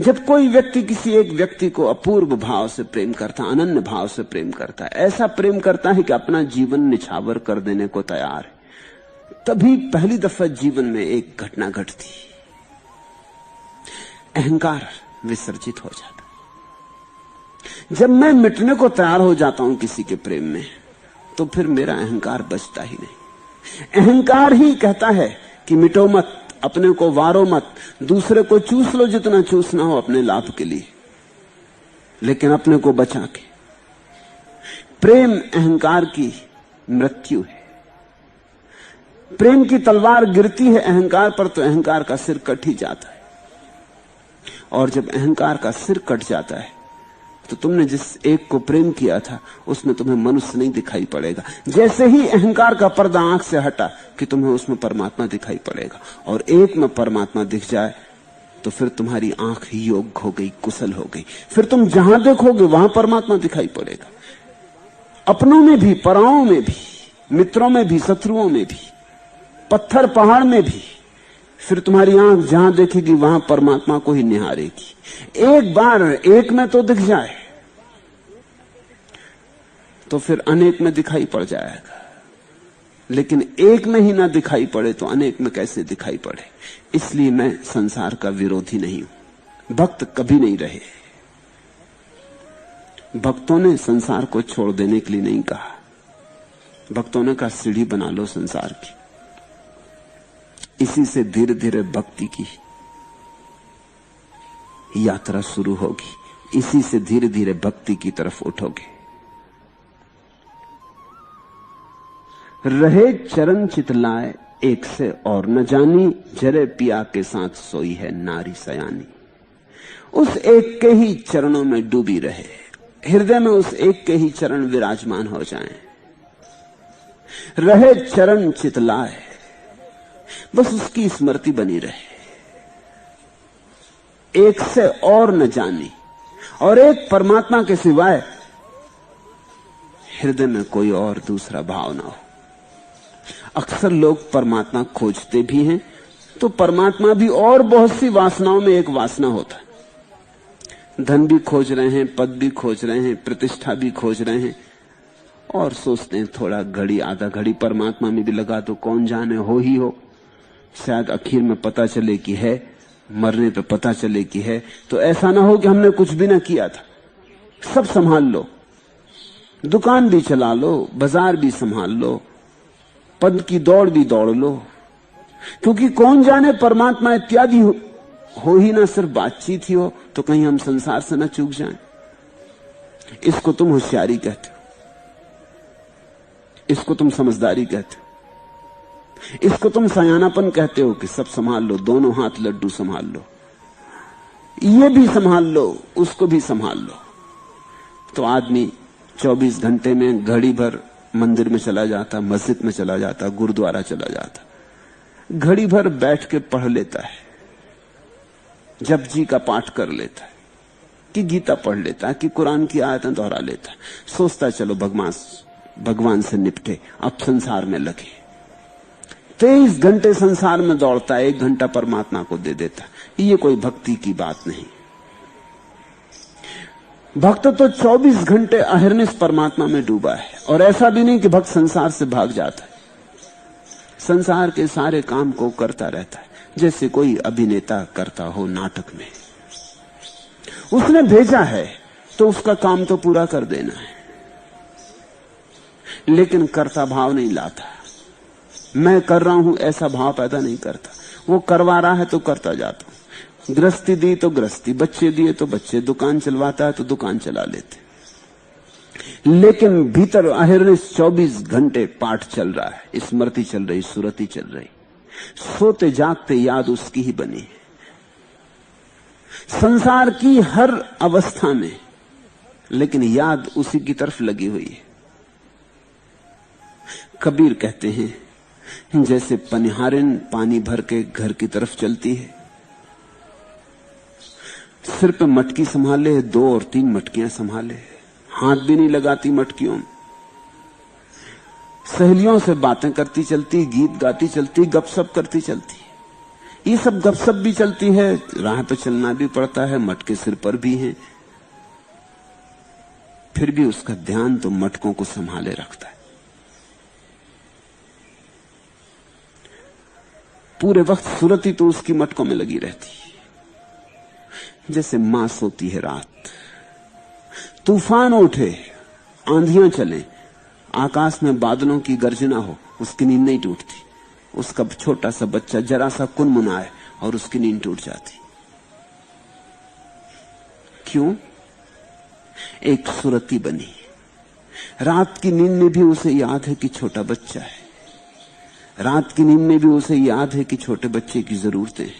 जब कोई व्यक्ति किसी एक व्यक्ति को अपूर्व भाव से प्रेम करता, अनन्य भाव से प्रेम करता है, ऐसा प्रेम करता है कि अपना जीवन निछावर कर देने को तैयार है, तभी पहली दफा जीवन में एक घटना घटती, अहंकार विसर्जित हो जाता। जब मैं मिटने को तैयार हो जाता हूं किसी के प्रेम में, तो फिर मेरा अहंकार बचता ही नहीं। अहंकार ही कहता है कि मिटो मत, अपने को वारो मत, दूसरे को चूस लो जितना चूसना हो अपने लाभ के लिए, लेकिन अपने को बचा के। प्रेम अहंकार की मृत्यु है। प्रेम की तलवार गिरती है अहंकार पर तो अहंकार का सिर कट ही जाता है, और जब अहंकार का सिर कट जाता है तो तुमने जिस एक को प्रेम किया था उसमें तुम्हें मनुष्य नहीं दिखाई पड़ेगा। जैसे ही अहंकार का पर्दा आंख से हटा कि तुम्हें उसमें परमात्मा दिखाई पड़ेगा, और एक में परमात्मा दिख जाए तो फिर तुम्हारी आंख योग्य हो गई, कुशल हो गई। फिर तुम जहां देखोगे वहां परमात्मा दिखाई पड़ेगा, अपनों में भी, पराओं में भी, मित्रों में भी, शत्रुओं में भी, पत्थर पहाड़ में भी। फिर तुम्हारी आंख जहां देखेगी वहां परमात्मा को ही निहारेगी। एक बार एक में तो दिख जाए तो फिर अनेक में दिखाई पड़ जाएगा, लेकिन एक में ही ना दिखाई पड़े तो अनेक में कैसे दिखाई पड़े। इसलिए मैं संसार का विरोधी नहीं हूं, भक्त कभी नहीं रहे। भक्तों ने संसार को छोड़ देने के लिए नहीं कहा, भक्तों ने कहा सीढ़ी बना लो संसार की, इसी से धीरे धीरे भक्ति की यात्रा शुरू होगी, इसी से धीरे धीरे भक्ति की तरफ उठोगे। रहे चरण चितलाए एक से और न जानी, जरे पिया के साथ सोई है नारी सयानी। उस एक के ही चरणों में डूबी रहे, हृदय में उस एक के ही चरण विराजमान हो जाएं। रहे चरण चितलाए, बस उसकी स्मृति बनी रहे। एक से और न जानी, और एक परमात्मा के सिवाय हृदय में कोई और दूसरा भाव ना हो। अक्सर लोग परमात्मा खोजते भी हैं, तो परमात्मा भी और बहुत सी वासनाओं में एक वासना होता है। धन भी खोज रहे हैं, पद भी खोज रहे हैं, प्रतिष्ठा भी खोज रहे हैं, और सोचते हैं थोड़ा घड़ी आधा घड़ी परमात्मा में भी लगा तो कौन जाने हो ही हो, शायद आखिर में पता चले कि है, मरने पे पता चले कि है। तो ऐसा ना हो कि हमने कुछ भी ना किया था। सब संभाल लो, दुकान भी चला लो, बाजार भी संभाल लो, पद की दौड़ भी दौड़ लो, क्योंकि कौन जाने परमात्मा इत्यादि हो ही ना, सिर्फ बातचीत ही हो, तो कहीं हम संसार से ना चूक जाएं। इसको तुम होशियारी कहते हो, इसको तुम समझदारी कहते हो, इसको तुम सयानापन कहते हो कि सब संभाल लो, दोनों हाथ लड्डू संभाल लो, ये भी संभाल लो, उसको भी संभाल लो। तो आदमी 24 घंटे में घड़ी भर मंदिर में चला जाता, मस्जिद में चला जाता, गुरुद्वारा चला जाता, घड़ी भर बैठ के पढ़ लेता है, जप जी का पाठ कर लेता है, कि गीता पढ़ लेता है, कि कुरान की आयतें दोहरा लेता है, सोचता चलो भगवान से निपटे, अब संसार में लगे। 23 घंटे संसार में दौड़ता है, 1 घंटा परमात्मा को दे देता। ये कोई भक्ति की बात नहीं। भक्त तो 24 घंटे अहर्निश परमात्मा में डूबा है, और ऐसा भी नहीं कि भक्त संसार से भाग जाता है, संसार के सारे काम को करता रहता है, जैसे कोई अभिनेता करता हो नाटक में। उसने भेजा है तो उसका काम तो पूरा कर देना है, लेकिन कर्ता भाव नहीं लाता। मैं कर रहा हूं ऐसा भाव पैदा नहीं करता। वो करवा रहा है तो करता जाता हूं। गृहस्थी दी तो गृहस्थी, बच्चे दिए तो बच्चे, दुकान चलवाता है तो दुकान चला लेते, लेकिन भीतर अहर्निश 24 घंटे पाठ चल रहा है, स्मृति चल रही, सुरति चल रही, सोते जागते याद उसकी ही बनी है। संसार की हर अवस्था में लेकिन याद उसी की तरफ लगी हुई है। कबीर कहते हैं जैसे पनिहारिन पानी भर के घर की तरफ चलती है, सिर पे मटकी संभाले, 2 और 3 मटकियां संभाले, हाथ भी नहीं लगाती मटकियों में, सहेलियों से बातें करती चलती, गीत गाती चलती, गपशप करती चलती, ये सब गपशप भी चलती है, राह पे चलना भी पड़ता है, मटके सिर पर भी हैं, फिर भी उसका ध्यान तो मटकों को संभाले रखता है। पूरे वक्त सुरती तो उसकी मटकों में लगी रहती है। जैसे मां सोती है रात, तूफान उठे, आंधियां चले, आकाश में बादलों की गर्जना हो, उसकी नींद नहीं टूटती। उसका छोटा सा बच्चा जरा सा कुनमुनाए और उसकी नींद टूट जाती। क्यों? एक सुरती बनी। रात की नींद में भी उसे याद है कि छोटा बच्चा है, रात की नींद में भी उसे याद है कि छोटे बच्चे की जरूरतें हैं,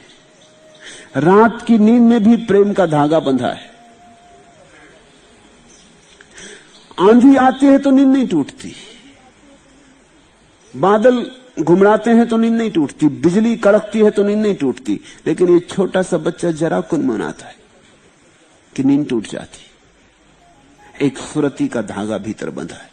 रात की नींद में भी प्रेम का धागा बंधा है। आंधी आती है तो नींद नहीं टूटती, बादल घुमड़ाते हैं तो नींद नहीं टूटती, बिजली कड़कती है तो नींद नहीं टूटती, लेकिन ये छोटा सा बच्चा जरा कुनमुनाता है कि नींद टूट जाती। एक सुरती का धागा भीतर बंधा है।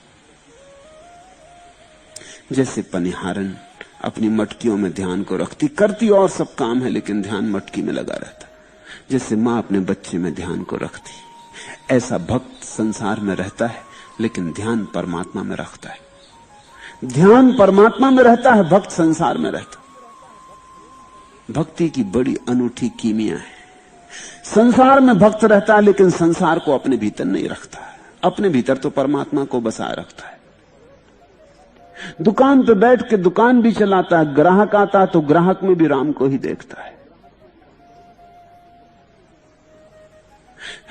जैसे पनिहारन अपनी मटकियों में ध्यान को रखती, करती और सब काम है लेकिन ध्यान मटकी में लगा रहता। जैसे मां अपने बच्चे में ध्यान को रखती, ऐसा भक्त संसार में रहता है लेकिन ध्यान परमात्मा में रखता है। ध्यान परमात्मा में रहता है, भक्त संसार में रहता। भक्ति की बड़ी अनूठी कीमिया है। संसार में भक्त रहता है लेकिन संसार को अपने भीतर नहीं रखता है, अपने भीतर तो परमात्मा को बसाए रखता है। दुकान पे बैठ के दुकान भी चलाता है, ग्राहक आता है तो ग्राहक में भी राम को ही देखता है।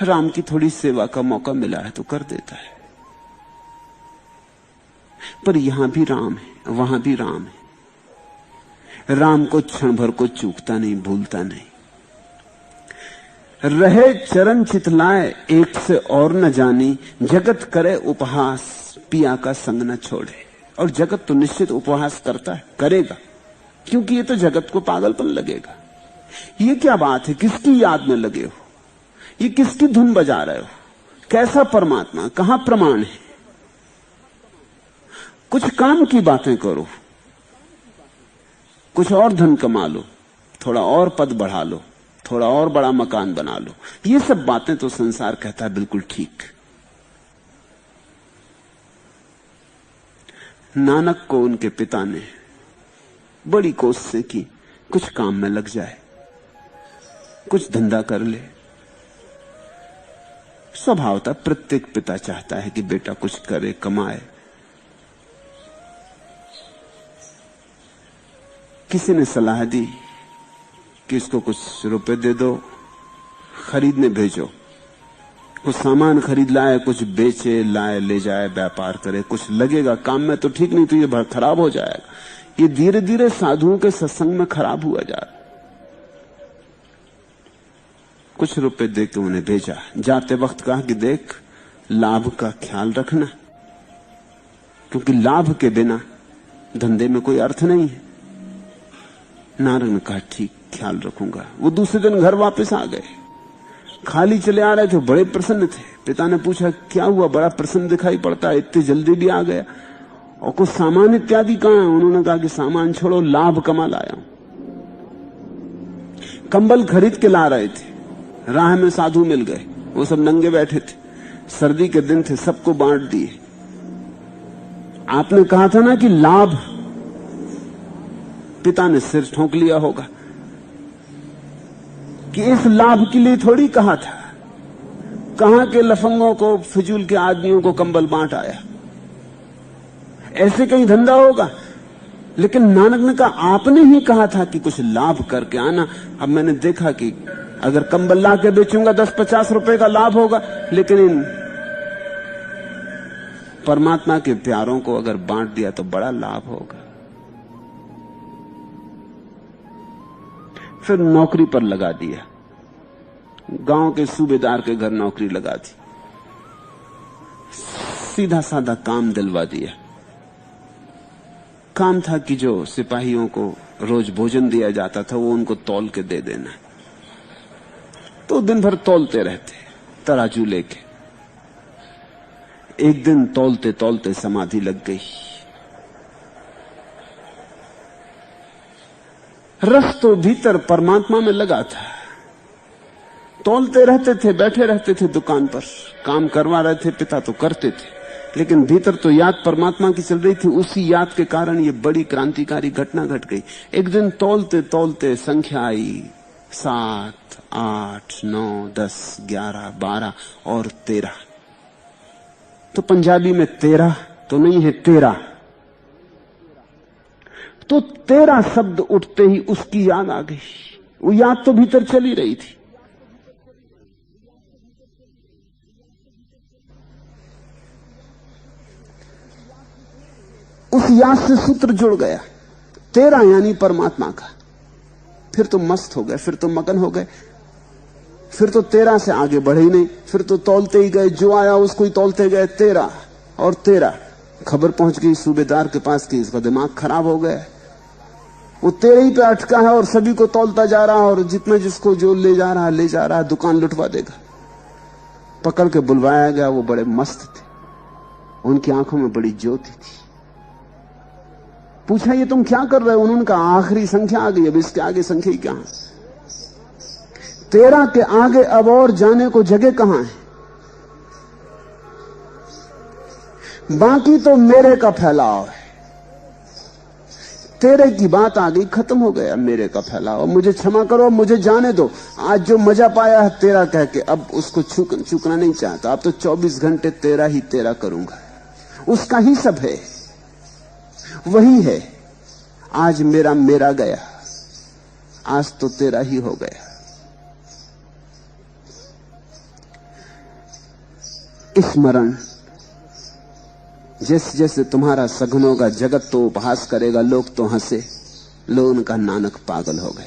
राम की थोड़ी सेवा का मौका मिला है तो कर देता है, पर यहां भी राम है, वहां भी राम है। राम को क्षण भर को चूकता नहीं, भूलता नहीं। रहे चरण चितलाए एक से और न जानी, जगत करे उपहास पिया का संग न छोड़े। और जगत तो निश्चित उपहास करता है, करेगा, क्योंकि ये तो जगत को पागलपन लगेगा। ये क्या बात है, किसकी याद में लगे हो, ये किसकी धुन बजा रहे हो, कैसा परमात्मा, कहां प्रमाण है। कुछ काम की बातें करो, कुछ और धन कमा लो, थोड़ा और पद बढ़ा लो, थोड़ा और बड़ा मकान बना लो, ये सब बातें तो संसार कहता है बिल्कुल ठीक। नानक को उनके पिता ने बड़ी कोशिशें की, कुछ काम में लग जाए, कुछ धंधा कर ले। स्वभावतः प्रत्येक पिता चाहता है कि बेटा कुछ करे, कमाए। किसी ने सलाह दी कि इसको कुछ रुपए दे दो, खरीदने भेजो। कुछ सामान खरीद लाए, कुछ बेचे, लाए ले जाए, व्यापार करे, कुछ लगेगा काम में तो ठीक, नहीं तो ये खराब हो जाएगा। ये धीरे धीरे साधुओं के सत्संग में खराब हुआ जा रहा। कुछ रुपए दे के उन्हें भेजा। जाते वक्त कहा कि देख, लाभ का ख्याल रखना, क्योंकि लाभ के बिना धंधे में कोई अर्थ नहीं है। नारद ने कहा ठीक, ख्याल रखूंगा। वो दूसरे दिन घर वापस आ गए, खाली चले आ रहे थे, बड़े प्रसन्न थे। पिता ने पूछा क्या हुआ, बड़ा प्रसन्न दिखाई पड़ता है, इतनी जल्दी भी आ गया, और कुछ सामान इत्यादि कहां है? उन्होंने कहा कि सामान छोड़ो, लाभ कमा लाया हूं। कंबल खरीद के ला रहे थे, राह में साधु मिल गए, वो सब नंगे बैठे थे, सर्दी के दिन थे, सबको बांट दिए। आपने कहा था ना कि लाभ। पिता ने सिर ठोंक लिया होगा कि इस लाभ के लिए थोड़ी कहा था, कहां के लफंगों को, फिजूल के आदमियों को कंबल बांट आया, ऐसे कहीं धंधा होगा। लेकिन नानक ने कहा आपने ही कहा था कि कुछ लाभ करके आना। अब मैंने देखा कि अगर कंबल ला के बेचूंगा 10-50 रुपए का लाभ होगा, लेकिन इन परमात्मा के प्यारों को अगर बांट दिया तो बड़ा लाभ होगा। फिर नौकरी पर लगा दिया, गांव के सूबेदार के घर नौकरी लगा दी, सीधा साधा काम दिलवा दिया। काम था कि जो सिपाहियों को रोज भोजन दिया जाता था वो उनको तौल के दे देना। तो दिन भर तौलते रहते तराजू लेके। एक दिन तौलते तौलते समाधि लग गई। रस तो भीतर परमात्मा में लगा था। तौलते रहते थे, बैठे रहते थे दुकान पर, काम करवा रहे थे पिता तो करते थे, लेकिन भीतर तो याद परमात्मा की चल रही थी। उसी याद के कारण ये बड़ी क्रांतिकारी घटना घट गई। एक दिन तौलते तौलते संख्या आई 7, 8, 9, 10, 11, 12 और 13। तो पंजाबी में 13 तो नहीं है 13। तो 13 शब्द उठते ही उसकी याद आ गई। वो याद तो भीतर चली रही थी। उस याद से सूत्र जुड़ गया 13 यानी परमात्मा का। फिर तो मस्त हो गए, फिर तो मगन हो गए, फिर तो 13 से आगे बढ़े ही नहीं, फिर तो तौलते ही गए, जो आया उसको ही तौलते गए। 13 और 13 खबर पहुंच गई सूबेदार के पास कि इसका दिमाग खराब हो गया। वो 13 ही पे अटका है और सभी को तौलता जा रहा है, और जितना जिसको जो ले जा रहा है, दुकान लुटवा देगा। पकड़ के बुलवाया गया। वो बड़े मस्त थे, उनकी आंखों में बड़ी ज्योति थी। पूछा ये तुम क्या कर रहे हो? उन्होंने कहा आखिरी संख्या आ गई, अब इसके आगे संख्या ही कहां? 13 के आगे अब और जाने को जगह कहां है? बाकी तो मेरे का फैलाव है। तेरे की बात आ गई, खत्म हो गया मेरे का फैलाव। मुझे क्षमा करो, मुझे जाने दो। आज जो मजा पाया है 13 कह के, अब उसको चूकना नहीं चाहता। अब तो 24 घंटे 13 ही 13 करूंगा। उसका ही सब है, वही है। आज मेरा मेरा गया, आज तो 13 ही हो गया। स्मरण जैसे जैसे तुम्हारा सघन होगा, जगत तो उपहास करेगा, लोग तो हंसे। लो उनका नानक पागल हो गए।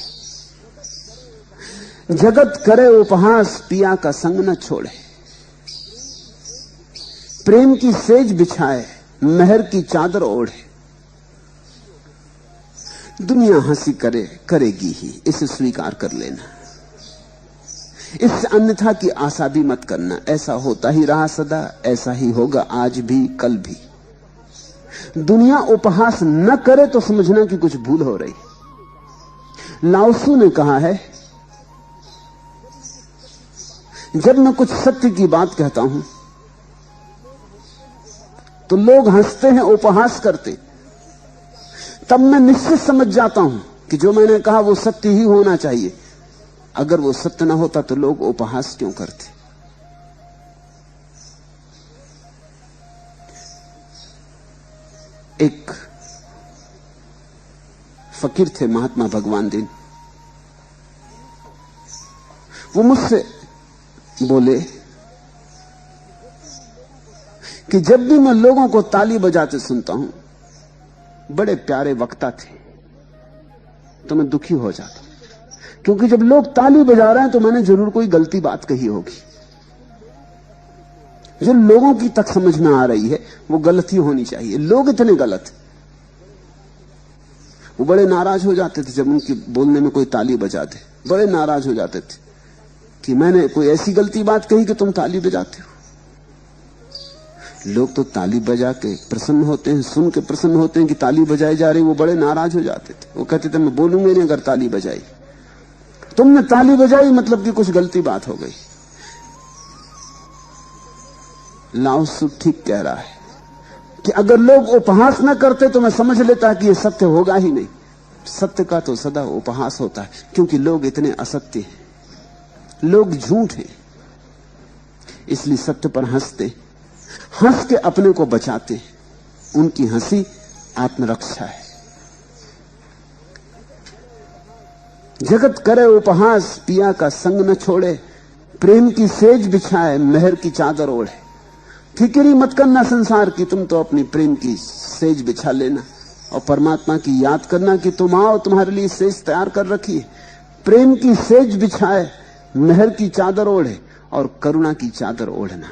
जगत करे उपहास, पिया का संग न छोड़े। प्रेम की सेज बिछाए, मेहर की चादर ओढ़े। दुनिया हंसी करे, करेगी ही, इसे स्वीकार कर लेना। इससे अन्यथा की आशा भी मत करना। ऐसा होता ही रहा सदा, ऐसा ही होगा आज भी, कल भी। दुनिया उपहास न करे तो समझना कि कुछ भूल हो रही। लाओसू ने कहा है, जब मैं कुछ सत्य की बात कहता हूं तो लोग हंसते हैं, उपहास करते, तब मैं निश्चित समझ जाता हूं कि जो मैंने कहा वो सत्य ही होना चाहिए। अगर वो सत्य ना होता तो लोग उपहास क्यों करते? एक फकीर थे महात्मा भगवान दीन। वो मुझसे बोले कि जब भी मैं लोगों को ताली बजाते सुनता हूं, बड़े प्यारे वक्ता थे, तो मैं दुखी हो जाता, क्योंकि जब लोग ताली बजा रहे हैं तो मैंने जरूर कोई गलती बात कही होगी। जो लोगों की तक समझ में आ रही है वो गलत ही होनी चाहिए। लोग इतने गलत, वो बड़े नाराज हो जाते थे जब उनकी बोलने में कोई ताली बजाते। बड़े नाराज हो जाते थे कि मैंने कोई ऐसी गलती बात कही कि तुम ताली बजाते हो। लोग तो ताली बजा के प्रसन्न होते हैं, सुन के प्रसन्न होते हैं कि ताली बजाई जा रही। वो बड़े नाराज हो जाते थे। वो कहते थे मैं बोलूंगा नहीं अगर ताली बजाई। तुमने ताली बजाई मतलब कि कुछ गलती बात हो गई। लाओसू ठीक कह रहा है कि अगर लोग उपहास न करते तो मैं समझ लेता कि यह सत्य होगा ही नहीं। सत्य का तो सदा उपहास होता है, क्योंकि लोग इतने असत्य हैं, लोग झूठ हैं, इसलिए सत्य पर हंसते, हंस के अपने को बचाते। उनकी हंसी आत्मरक्षा है। जगत करे उपहास, पिया का संग न छोड़े। प्रेम की सेज बिछाए, मेहर की चादर ओढ़े। फिक्र ही मत करना संसार की, तुम तो अपनी प्रेम की सेज बिछा लेना और परमात्मा की याद करना कि तुम आओ, तुम्हारे लिए सेज तैयार कर रखी है। प्रेम की सेज बिछाए, मेहर की चादर ओढ़े और करुणा की चादर ओढ़ना।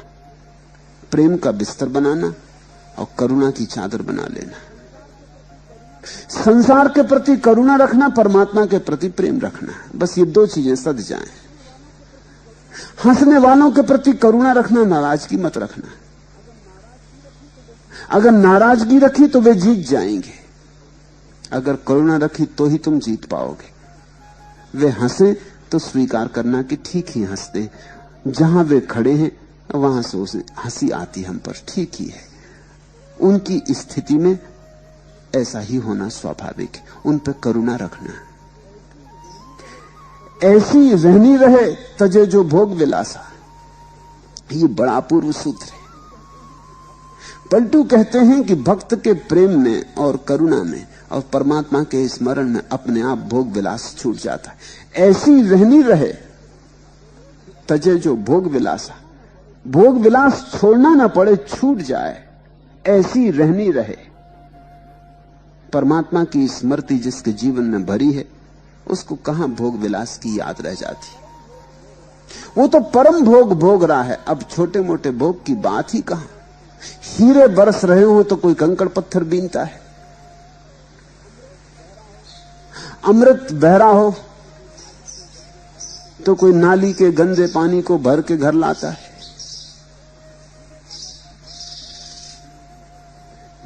प्रेम का बिस्तर बनाना और करुणा की चादर बना लेना। संसार के प्रति करुणा रखना, परमात्मा के प्रति प्रेम रखना, बस ये दो चीजें सद जाएं। हंसने वालों के प्रति करुणा रखना, नाराजगी मत रखना। अगर नाराजगी रखी तो वे जीत जाएंगे, अगर करुणा रखी तो ही तुम जीत पाओगे। वे हंसे तो स्वीकार करना कि ठीक ही हंसते, जहां वे खड़े हैं वहां से उसे हंसी आती हम पर, ठीक ही है। उनकी स्थिति में ऐसा ही होना स्वाभाविक है, उन पर करुणा रखना। ऐसी रहनी रहे तजे जो भोग विलासा, ये बड़ा अपूर्व सूत्र है। पलटू कहते हैं कि भक्त के प्रेम में और करुणा में और परमात्मा के स्मरण में अपने आप भोग विलास छूट जाता है। ऐसी रहनी रहे तजे जो भोग विलासा, भोग विलास छोड़ना ना पड़े, छूट जाए, ऐसी रहनी रहे। परमात्मा की स्मृति जिसके जीवन में भरी है, उसको कहां भोग विलास की याद रह जाती। वो तो परम भोग भोग रहा है, अब छोटे मोटे भोग की बात ही कहां। हीरे बरस रहे हो तो कोई कंकड़ पत्थर बीनता है, अमृत बह रहा हो तो कोई नाली के गंदे पानी को भर के घर लाता है।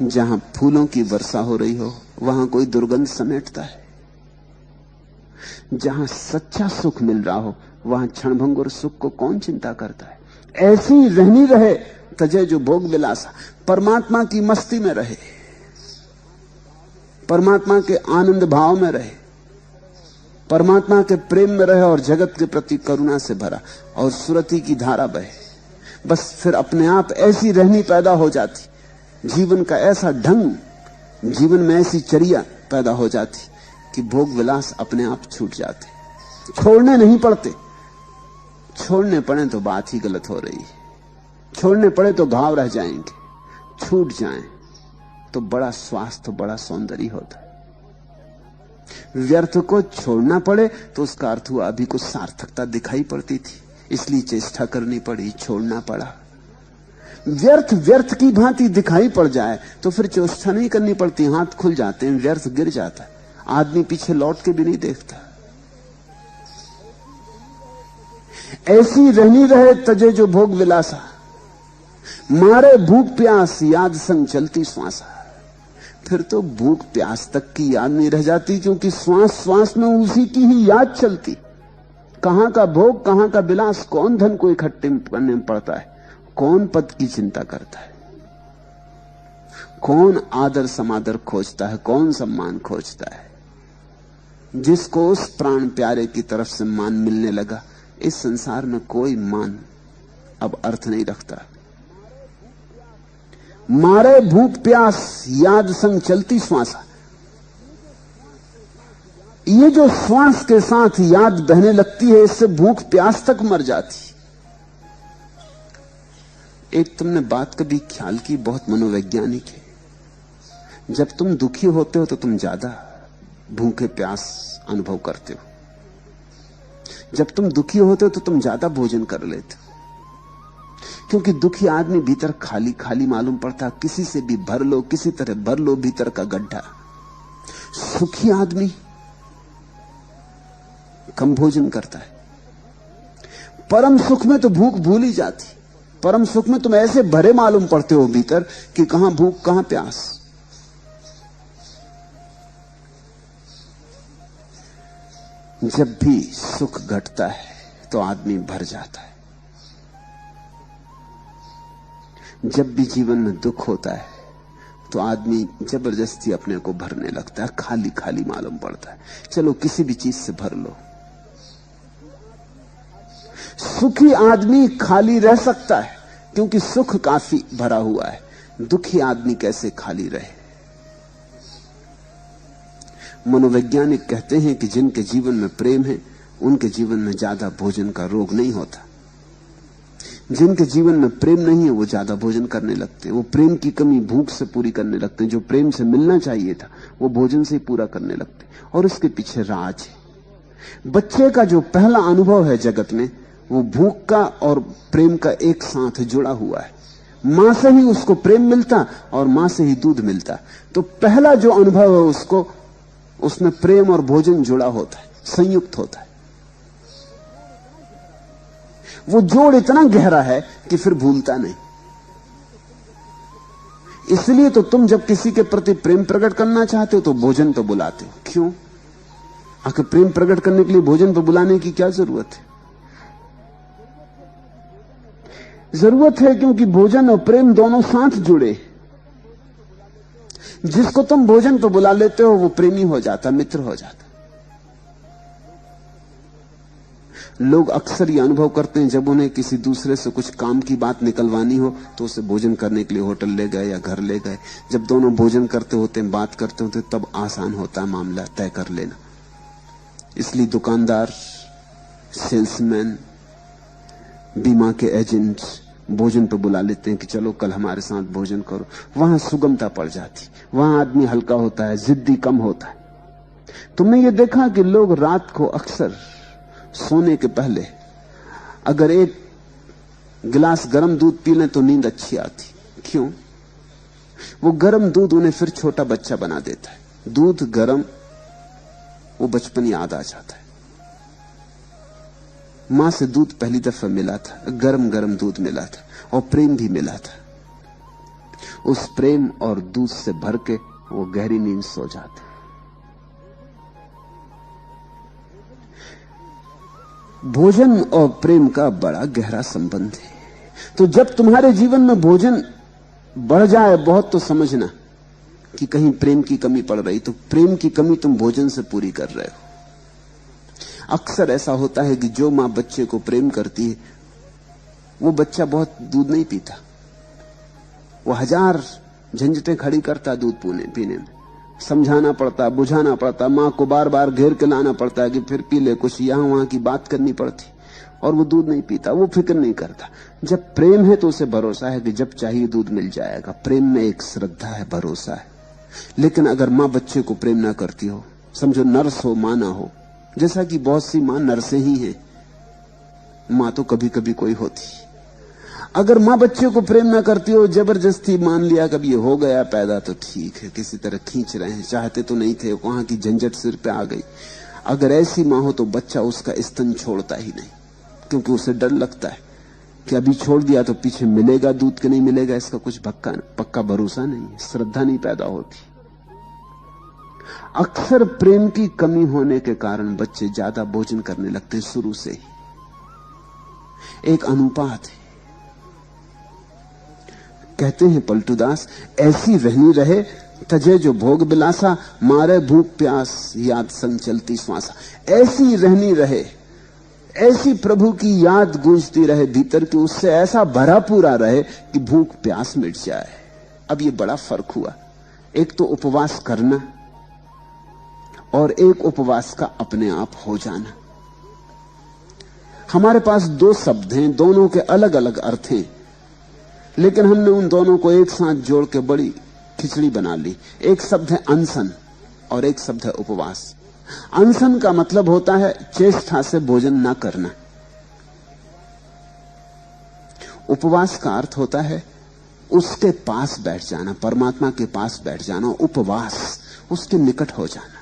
जहां फूलों की वर्षा हो रही हो वहां कोई दुर्गंध समेटता है। जहां सच्चा सुख मिल रहा हो वहां क्षणभंगुर सुख को कौन चिंता करता है। ऐसी रहनी रहे तजे जो भोग विलासा, परमात्मा की मस्ती में रहे, परमात्मा के आनंद भाव में रहे, परमात्मा के प्रेम में रहे और जगत के प्रति करुणा से भरा और सुरति की धारा बहे। बस फिर अपने आप ऐसी रहनी पैदा हो जाती, जीवन का ऐसा ढंग, जीवन में ऐसी चर्या पैदा हो जाती कि भोग विलास अपने आप छूट जाते, छोड़ने नहीं पड़ते। छोड़ने पड़े तो बात ही गलत हो रही है, छोड़ने पड़े तो घाव रह जाएंगे, छूट जाएं तो बड़ा स्वास्थ्य, बड़ा सौंदर्य होता है। व्यर्थ को छोड़ना पड़े तो उसका अर्थ हुआ अभी कुछ सार्थकता दिखाई पड़ती थी, इसलिए चेष्टा करनी पड़ी, छोड़ना पड़ा। व्यर्थ व्यर्थ की भांति दिखाई पड़ जाए तो फिर चेष्टा नहीं करनी पड़ती, हाथ खुल जाते हैं, व्यर्थ गिर जाता है, आदमी पीछे लौट के भी नहीं देखता। ऐसी रहनी रहे तजे जो भोग विलासा, मारे भूख प्यास याद संग चलती श्वासा। फिर तो भूख प्यास तक की याद नहीं रह जाती, क्योंकि श्वास श्वास में उसी की ही याद चलती। कहां का भोग, कहां का विलास, कौन धन को इकट्ठे करने में पड़ता है, कौन पद की चिंता करता है, कौन आदर समादर खोजता है, कौन सम्मान खोजता है। जिसको उस प्राण प्यारे की तरफ से मान मिलने लगा, इस संसार में कोई मान अब अर्थ नहीं रखता। मारे भूख प्यास याद संग चलती श्वासा, ये जो श्वास के साथ याद बहने लगती है, इससे भूख प्यास तक मर जाती। एक तुमने बात कभी ख्याल की, बहुत मनोवैज्ञानिक है। जब तुम दुखी होते हो तो तुम ज्यादा भूखे प्यास अनुभव करते हो, जब तुम दुखी होते हो तो तुम ज्यादा भोजन कर लेते हो, क्योंकि दुखी आदमी भीतर खाली खाली मालूम पड़ता, किसी से भी भर लो, किसी तरह भर लो भीतर का गड्ढा। सुखी आदमी कम भोजन करता है। परम सुख में तो भूख भूल ही जाती, परम सुख में तुम ऐसे भरे मालूम पड़ते हो भीतर कि कहां भूख कहां प्यास। जब भी सुख घटता है तो आदमी भर जाता है, जब भी जीवन में दुख होता है तो आदमी जबरदस्ती अपने को भरने लगता है, खाली खाली मालूम पड़ता है। चलो किसी भी चीज से भर लो। सुखी आदमी खाली रह सकता है क्योंकि सुख काफी भरा हुआ है, दुखी आदमी कैसे खाली रहे। मनोवैज्ञानिक कहते हैं कि जिनके जीवन में प्रेम है उनके जीवन में ज्यादा भोजन का रोग नहीं होता। जिनके जीवन में प्रेम नहीं है वो ज्यादा भोजन करने लगते हैं, वो प्रेम की कमी भूख से पूरी करने लगते हैं, जो प्रेम से मिलना चाहिए था वो भोजन से ही पूरा करने लगते हैं। और इसके पीछे राज है। बच्चे का जो पहला अनुभव है जगत में वो भूख का और प्रेम का एक साथ जुड़ा हुआ है। मां से ही उसको प्रेम मिलता और मां से ही दूध मिलता, तो पहला जो अनुभव है उसको, उसमें प्रेम और भोजन जुड़ा होता है, संयुक्त होता है। वो जोड़ इतना गहरा है कि फिर भूलता नहीं। इसलिए तो तुम जब किसी के प्रति प्रेम प्रकट करना चाहते हो तो भोजन तो बुलाते हो। क्यों? आखिर प्रेम प्रकट करने के लिए भोजन पर बुलाने की क्या जरूरत है? जरूरत है क्योंकि भोजन और प्रेम दोनों साथ जुड़े। जिसको तुम भोजन पर बुला लेते हो वो प्रेमी हो जाता, मित्र हो जाता। लोग अक्सर ये अनुभव करते हैं जब उन्हें किसी दूसरे से कुछ काम की बात निकलवानी हो तो उसे भोजन करने के लिए होटल ले गए या घर ले गए। जब दोनों भोजन करते होते हैं, बात करते होते, तब आसान होता है मामला तय कर लेना। इसलिए दुकानदार, सेल्समैन, बीमा के एजेंट भोजन पर बुला लेते हैं कि चलो कल हमारे साथ भोजन करो। वहां सुगमता पड़ जाती, वहां आदमी हल्का होता है, जिद्दी कम होता है। तुमने ये देखा कि लोग रात को अक्सर सोने के पहले अगर एक गिलास गर्म दूध पी लें तो नींद अच्छी आती। क्यों? वो गर्म दूध उन्हें फिर छोटा बच्चा बना देता है। दूध गर्म, वो बचपन याद आ जाता है। मां से दूध पहली दफा मिला था, गरम गरम दूध मिला था और प्रेम भी मिला था। उस प्रेम और दूध से भर के वो गहरी नींद सो जाते। भोजन और प्रेम का बड़ा गहरा संबंध है। तो जब तुम्हारे जीवन में भोजन बढ़ जाए बहुत तो समझना कि कहीं प्रेम की कमी पड़ रही। तो प्रेम की कमी तुम भोजन से पूरी कर रहे हो। अक्सर ऐसा होता है कि जो मां बच्चे को प्रेम करती है वो बच्चा बहुत दूध नहीं पीता। वो हजार झंझटें खड़ी करता दूध पीने में। समझाना पड़ता, बुझाना पड़ता, मां को बार बार घेर के लाना पड़ता है कि फिर पी ले कुछ, यहां वहां की बात करनी पड़ती और वो दूध नहीं पीता। वो फिक्र नहीं करता। जब प्रेम है तो उसे भरोसा है कि जब चाहिए दूध मिल जाएगा। प्रेम में एक श्रद्धा है, भरोसा है। लेकिन अगर मां बच्चे को प्रेम ना करती हो, समझो नर्स हो, मां ना हो, जैसा कि बहुत सी मां नर्सें ही हैं, मां तो कभी कभी कोई होती। अगर मां बच्चे को प्रेम ना करती हो, जबरदस्ती मान लिया कभी ये हो गया पैदा तो ठीक है, किसी तरह खींच रहे हैं, चाहते तो नहीं थे, वहां की झंझट सिर पे आ गई। अगर ऐसी मां हो तो बच्चा उसका स्तन छोड़ता ही नहीं, क्योंकि उसे डर लगता है कि अभी छोड़ दिया तो पीछे मिलेगा दूध के नहीं मिलेगा, इसका कुछ पक्का भरोसा नहीं है, श्रद्धा नहीं पैदा होती। अक्सर प्रेम की कमी होने के कारण बच्चे ज्यादा भोजन करने लगते हैं शुरू से ही। एक अनुपात है। कहते हैं पलटूदास, ऐसी रहनी रहे तजे जो भोग बिलासा, मारे भूख प्यास याद संग चलती श्वासा। ऐसी रहनी रहे, ऐसी प्रभु की याद गूंजती रहे भीतर की, उससे ऐसा भरा पूरा रहे कि भूख प्यास मिट जाए। अब ये बड़ा फर्क हुआ। एक तो उपवास करना और एक उपवास का अपने आप हो जाना। हमारे पास दो शब्द हैं, दोनों के अलग अलग अर्थ हैं, लेकिन हमने उन दोनों को एक साथ जोड़ के बड़ी खिचड़ी बना ली। एक शब्द है अनशन और एक शब्द है उपवास। अनशन का मतलब होता है चेष्टा से भोजन ना करना। उपवास का अर्थ होता है उसके पास बैठ जाना, परमात्मा के पास बैठ जाना। उपवास, उसके निकट हो जाना।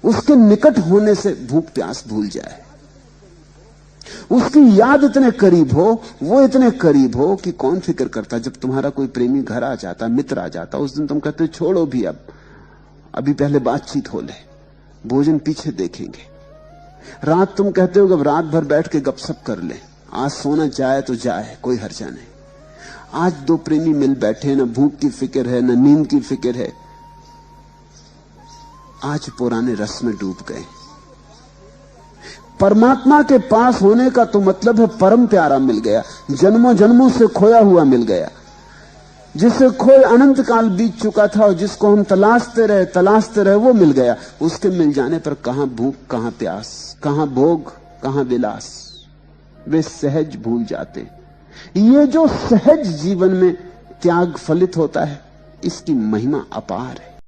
उसके निकट होने से भूख प्यास भूल जाए, उसकी याद इतने करीब हो, वो इतने करीब हो कि कौन फिक्र करता। जब तुम्हारा कोई प्रेमी घर आ जाता, मित्र आ जाता, उस दिन तुम कहते छोड़ो भी, अब अभी पहले बातचीत हो ले, भोजन पीछे देखेंगे। रात तुम कहते हो कि अब रात भर बैठ के गपशप कर ले, आज सोना जाए तो जाए, कोई हर्जा नहीं। आज दो प्रेमी मिल बैठे, न भूख की फिक्र है, न नींद की फिक्र है, आज पुराने रस में डूब गए। परमात्मा के पास होने का तो मतलब है परम प्यारा मिल गया, जन्मों जन्मों से खोया हुआ मिल गया, जिसे खोए अनंत काल बीत चुका था और जिसको हम तलाशते रहे वो मिल गया। उसके मिल जाने पर कहां भूख, कहां प्यास, कहां भोग, कहां विलास, वे सहज भूल जाते। ये जो सहज जीवन में त्याग फलित होता है, इसकी महिमा अपार है।